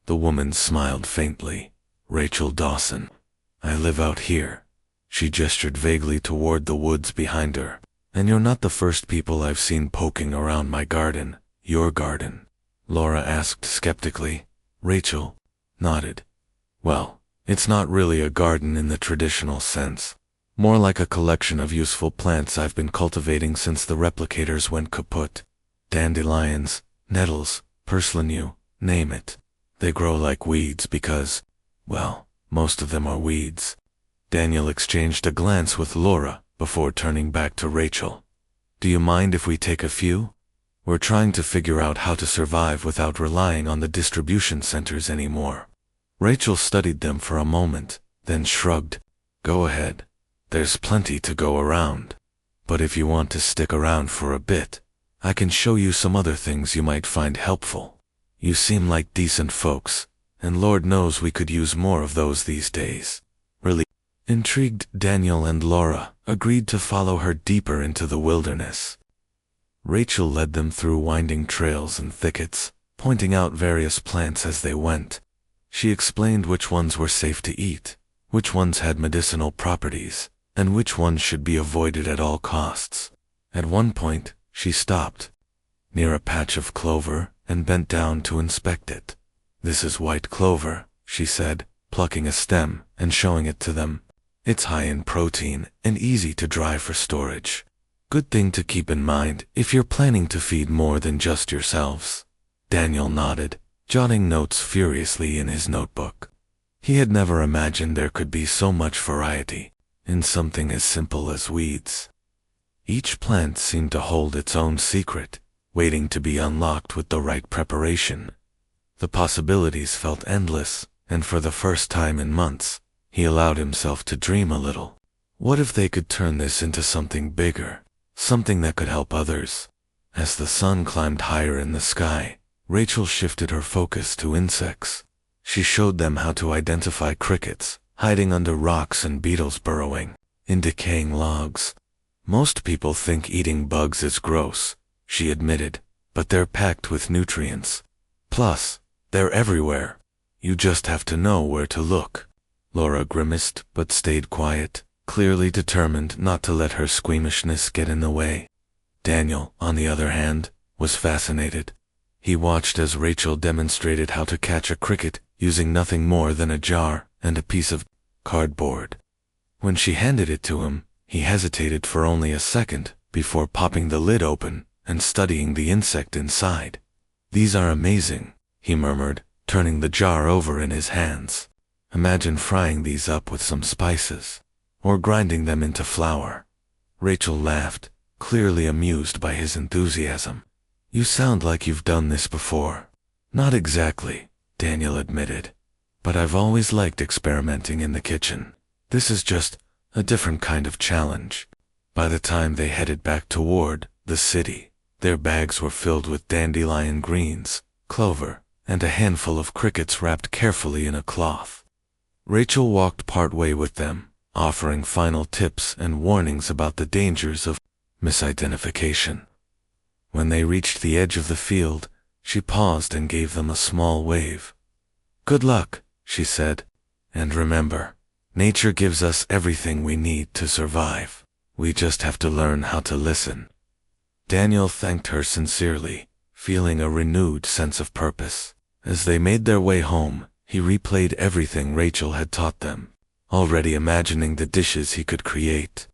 The woman smiled faintly. Rachel Dawson. I live out here. She gestured vaguely toward the woods behind her. And you're not the first people I've seen poking around my garden. Your garden? Laura asked skeptically. Rachel nodded. Well, it's not really a garden in the traditional sense. More like a collection of useful plants I've been cultivating since the Replicators went kaput. Dandelions, nettles, purslane, you name it. They grow like weeds because, well, most of them are weeds. Daniel exchanged a glance with Laura before turning back to Rachel. Do you mind if we take a few? We're trying to figure out how to survive without relying on the distribution centers anymore. Rachel studied them for a moment, then shrugged. Go ahead. There's plenty to go around. But if you want to stick around for a bit, I can show you some other things you might find helpful. You seem like decent folks, and Lord knows we could use more of those these days. Really intrigued, Daniel and Laura agreed to follow her deeper into the wilderness. Rachel led them through winding trails and thickets, pointing out various plants as they went. She explained which ones were safe to eat, which ones had medicinal properties, and which ones should be avoided at all costs. At one point, she stopped near a patch of clover and bent down to inspect it. This is white clover, she said, plucking a stem and showing it to them. It's high in protein and easy to dry for storage. Good thing to keep in mind if you're planning to feed more than just yourselves. Daniel nodded, jotting notes furiously in his notebook. He had never imagined there could be so much variety in something as simple as weeds. Each plant seemed to hold its own secret, waiting to be unlocked with the right preparation. The possibilities felt endless, and for the first time in months, he allowed himself to dream a little. What if they could turn this into something bigger, something that could help others? As the sun climbed higher in the sky, Rachel shifted her focus to insects. She showed them how to identify crickets, hiding under rocks, and beetles burrowing in decaying logs. Most people think eating bugs is gross, she admitted, but they're packed with nutrients. Plus, they're everywhere. You just have to know where to look. Laura grimaced but stayed quiet, clearly determined not to let her squeamishness get in the way. Daniel, on the other hand, was fascinated. He watched as Rachel demonstrated how to catch a cricket using nothing more than a jar and a piece of cardboard. When she handed it to him, he hesitated for only a second before popping the lid open and studying the insect inside. These are amazing, he murmured, turning the jar over in his hands. Imagine frying these up with some spices, or grinding them into flour. Rachel laughed, clearly amused by his enthusiasm. You sound like you've done this before. Not exactly, Daniel admitted, but I've always liked experimenting in the kitchen. This is just a different kind of challenge. By the time they headed back toward the city, their bags were filled with dandelion greens, clover, and a handful of crickets wrapped carefully in a cloth. Rachel walked partway with them, offering final tips and warnings about the dangers of misidentification. When they reached the edge of the field, she paused and gave them a small wave. Good luck, she said. And remember, nature gives us everything we need to survive. We just have to learn how to listen. Daniel thanked her sincerely, feeling a renewed sense of purpose. As they made their way home, he replayed everything Rachel had taught them, already imagining the dishes he could create.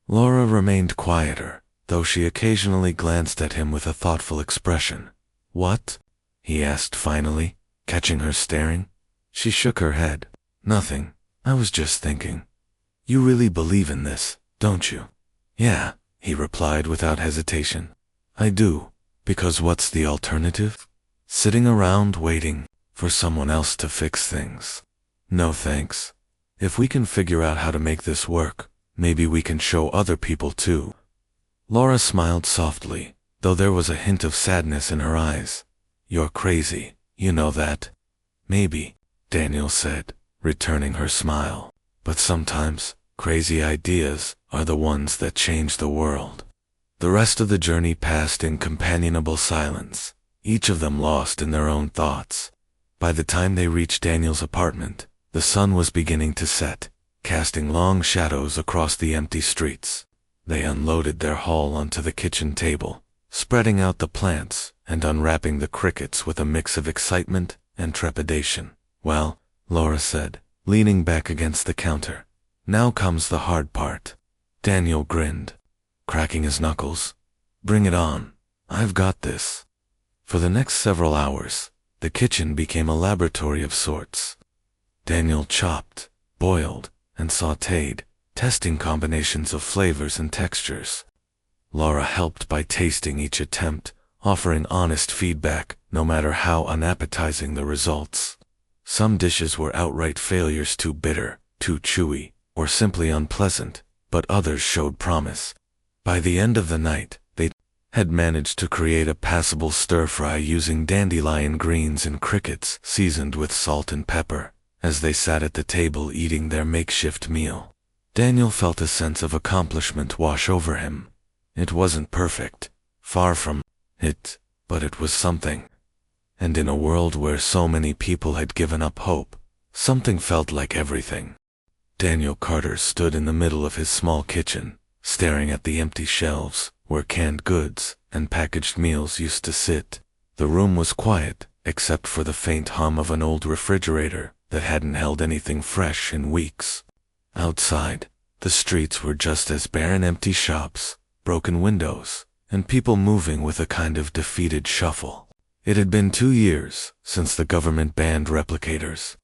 Laura remained quieter, though she occasionally glanced at him with a thoughtful expression. What? He asked finally, catching her staring. She shook her head. Nothing. I was just thinking. You really believe in this, don't you? Yeah, he replied without hesitation. I do, because what's the alternative? Sitting around waiting for someone else to fix things. No thanks. If we can figure out how to make this work, maybe we can show other people too. Laura smiled softly, though there was a hint of sadness in her eyes. You're crazy, you know that. Maybe, Daniel said, returning her smile. But sometimes, crazy ideas are the ones that change the world. The rest of the journey passed in companionable silence, each of them lost in their own thoughts. By the time they reached Daniel's apartment, the sun was beginning to set, casting long shadows across the empty streets. They unloaded their haul onto the kitchen table, spreading out the plants and unwrapping the crickets with a mix of excitement and trepidation. Well, Laura said, leaning back against the counter. Now comes the hard part. Daniel grinned, cracking his knuckles. Bring it on. I've got this. For the next several hours, the kitchen became a laboratory of sorts. Daniel chopped, boiled, and sautéed, testing combinations of flavors and textures. Laura helped by tasting each attempt, offering honest feedback, no matter how unappetizing the results. Some dishes were outright failures, too bitter, too chewy, or simply unpleasant, but others showed promise. By the end of the night, they had managed to create a passable stir-fry using dandelion greens and crickets seasoned with salt and pepper. As they sat at the table eating their makeshift meal, Daniel felt a sense of accomplishment wash over him. It wasn't perfect, far from it, but it was something. And in a world where so many people had given up hope, something felt like everything. Daniel Carter stood in the middle of his small kitchen, staring at the empty shelves where canned goods and packaged meals used to sit. The room was quiet, except for the faint hum of an old refrigerator that hadn't held anything fresh in weeks. Outside, the streets were just as barren, empty shops, broken windows, and people moving with a kind of defeated shuffle. It had been 2 years since the government banned replicators.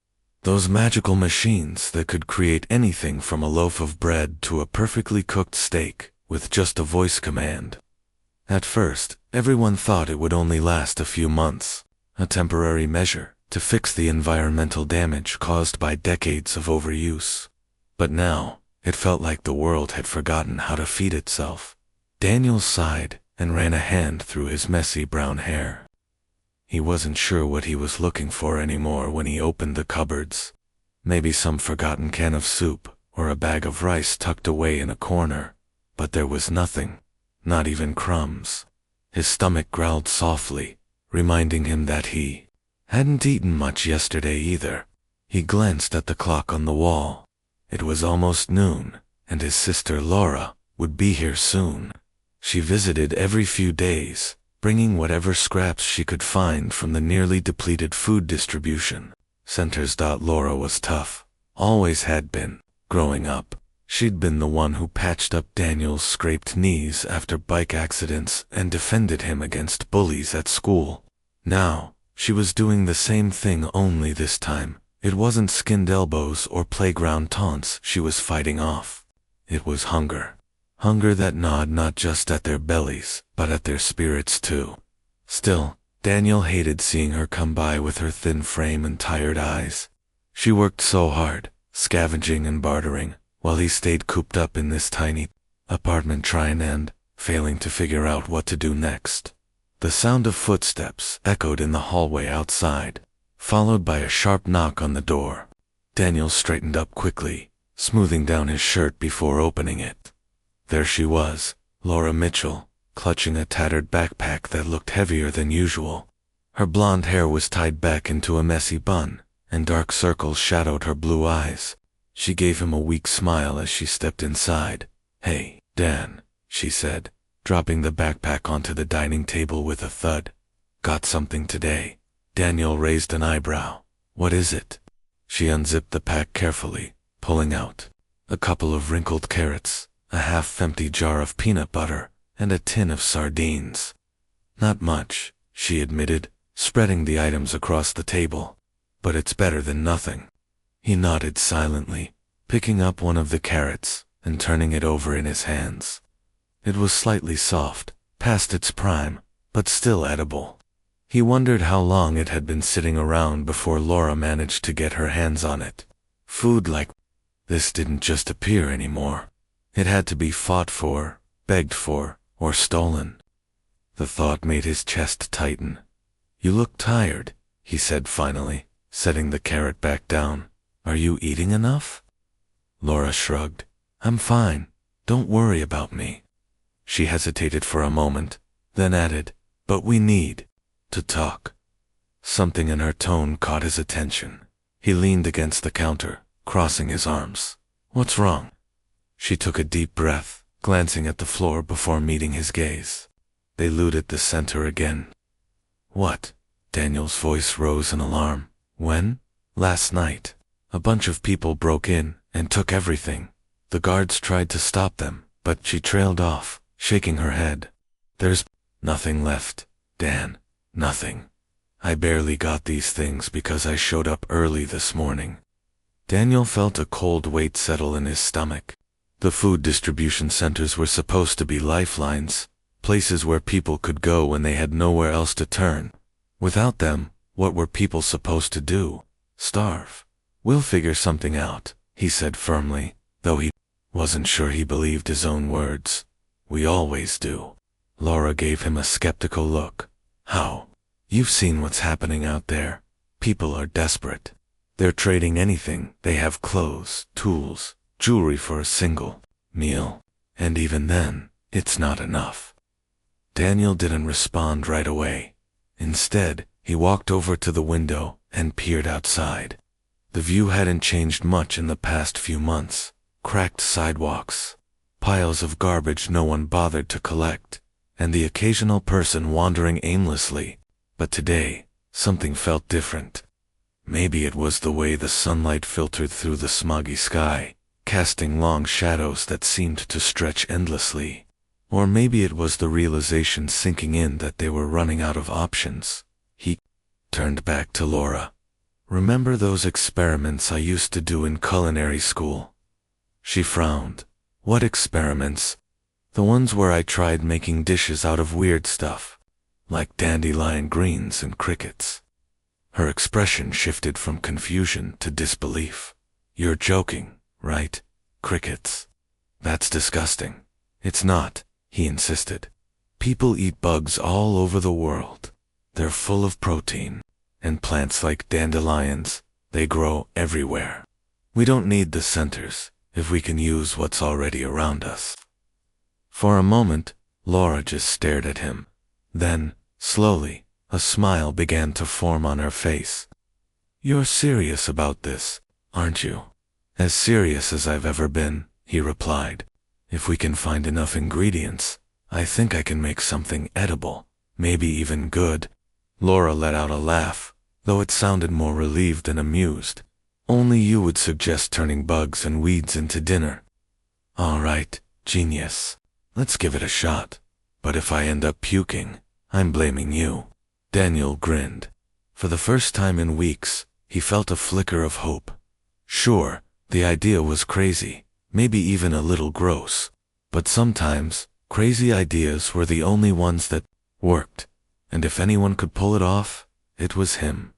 Those magical machines that could create anything from a loaf of bread to a perfectly cooked steak with just a voice command. At first, everyone thought it would only last a few months, a temporary measure to fix the environmental damage caused by decades of overuse. But now, it felt like the world had forgotten how to feed itself. Daniel sighed and ran a hand through his messy brown hair. He wasn't sure what he was looking for anymore when he opened the cupboards. Maybe some forgotten can of soup, or a bag of rice tucked away in a corner. But there was nothing, not even crumbs. His stomach growled softly, reminding him that he hadn't eaten much yesterday either. He glanced at the clock on the wall. It was almost noon, and his sister Laura would be here soon. She visited every few days, bringing whatever scraps she could find from the nearly depleted food distribution centers. Laura was tough, always had been. Growing up, she'd been the one who patched up Daniel's scraped knees after bike accidents and defended him against bullies at school. Now, She was doing the same thing, only this time it wasn't skinned elbows or playground taunts she was fighting off. It was hunger. Hunger that gnawed not just at their bellies, but at their spirits too. Still, Daniel hated seeing her come by with her thin frame and tired eyes. She worked so hard, scavenging and bartering, while he stayed cooped up in this tiny apartment trying and failing to figure out what to do next. The sound of footsteps echoed in the hallway outside, followed by a sharp knock on the door. Daniel straightened up quickly, smoothing down his shirt before opening it. There she was, Laura Mitchell, clutching a tattered backpack that looked heavier than usual. Her blonde hair was tied back into a messy bun, and dark circles shadowed her blue eyes. She gave him a weak smile as she stepped inside. "Hey, Dan," she said, dropping the backpack onto the dining table with a thud. "Got something today?" Daniel raised an eyebrow. "What is it?" She unzipped the pack carefully, pulling out a couple of wrinkled carrots, a half-empty jar of peanut butter, and a tin of sardines. "Not much," she admitted, spreading the items across the table. "But it's better than nothing." He nodded silently, picking up one of the carrots and turning it over in his hands. It was slightly soft, past its prime, but still edible. He wondered how long it had been sitting around before Laura managed to get her hands on it. Food like this didn't just appear anymore. It had to be fought for, begged for, or stolen. The thought made his chest tighten. "You look tired," he said finally, setting the carrot back down. "Are you eating enough?" Laura shrugged. "I'm fine. Don't worry about me." She hesitated for a moment, then added, "But we need to talk." Something in her tone caught his attention. He leaned against the counter, crossing his arms. "What's wrong?" She took a deep breath, glancing at the floor before meeting his gaze. They looted the center again. "What?" Daniel's voice rose in alarm. "When?" "Last night. A bunch of people broke in and took everything. The guards tried to stop them, but she trailed off, shaking her head. There's nothing left, Dan. Nothing. I barely got these things because I showed up early this morning." Daniel felt a cold weight settle in his stomach. The food distribution centers were supposed to be lifelines, places where people could go when they had nowhere else to turn. Without them, what were people supposed to do? Starve. "We'll figure something out," he said firmly, though he wasn't sure he believed his own words. "We always do." Laura gave him a skeptical look. "How?" "You've seen what's happening out there. People are desperate. They're trading anything. They have clothes, tools, jewelry for a single meal. And even then, it's not enough." Daniel didn't respond right away. Instead, he walked over to the window and peered outside. The view hadn't changed much in the past few months. Cracked sidewalks, piles of garbage no one bothered to collect, and the occasional person wandering aimlessly. But today, something felt different. Maybe it was the way the sunlight filtered through the smoggy sky, casting long shadows that seemed to stretch endlessly. Or maybe it was the realization sinking in that they were running out of options. He turned back to Laura. "Remember those experiments I used to do in culinary school?" She frowned. "What experiments?" "The ones where I tried making dishes out of weird stuff, like dandelion greens and crickets." Her expression shifted from confusion to disbelief. "You're joking, right? Crickets. That's disgusting." "It's not," he insisted. "People eat bugs all over the world. They're full of protein. And plants like dandelions, they grow everywhere. We don't need the centers if we can use what's already around us." For a moment, Laura just stared at him. Then, slowly, a smile began to form on her face. "You're serious about this, aren't you?" "As serious as I've ever been," he replied. "If we can find enough ingredients, I think I can make something edible, maybe even good." Laura let out a laugh, though it sounded more relieved than amused. "Only you would suggest turning bugs and weeds into dinner." "All right, genius. Let's give it a shot. But if I end up puking, I'm blaming you." Daniel grinned. For the first time in weeks, he felt a flicker of hope. Sure, the idea was crazy, maybe even a little gross. But sometimes, crazy ideas were the only ones that worked. And if anyone could pull it off, it was him.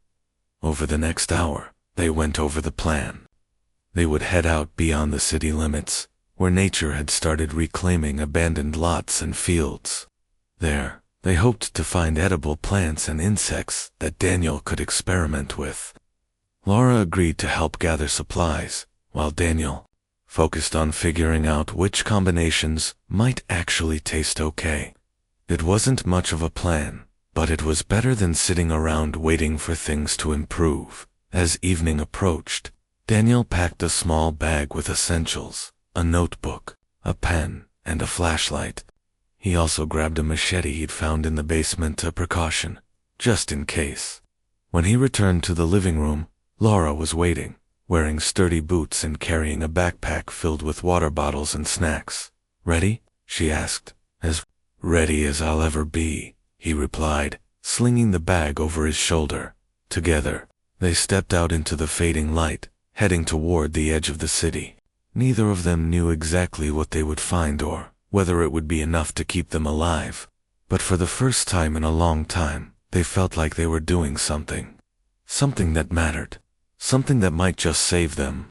Over the next hour, they went over the plan. They would head out beyond the city limits, where nature had started reclaiming abandoned lots and fields. There, they hoped to find edible plants and insects that Daniel could experiment with. Laura agreed to help gather supplies, while Daniel focused on figuring out which combinations might actually taste okay. It wasn't much of a plan, but it was better than sitting around waiting for things to improve. As evening approached, Daniel packed a small bag with essentials, a notebook, a pen, and a flashlight. He also grabbed a machete he'd found in the basement, a precaution, just in case. When he returned to the living room, Laura was waiting, wearing sturdy boots and carrying a backpack filled with water bottles and snacks. "Ready?" she asked. "As ready as I'll ever be," he replied, slinging the bag over his shoulder. Together, they stepped out into the fading light, heading toward the edge of the city. Neither of them knew exactly what they would find or whether it would be enough to keep them alive. But for the first time in a long time, they felt like they were doing something. Something that mattered. Something that might just save them.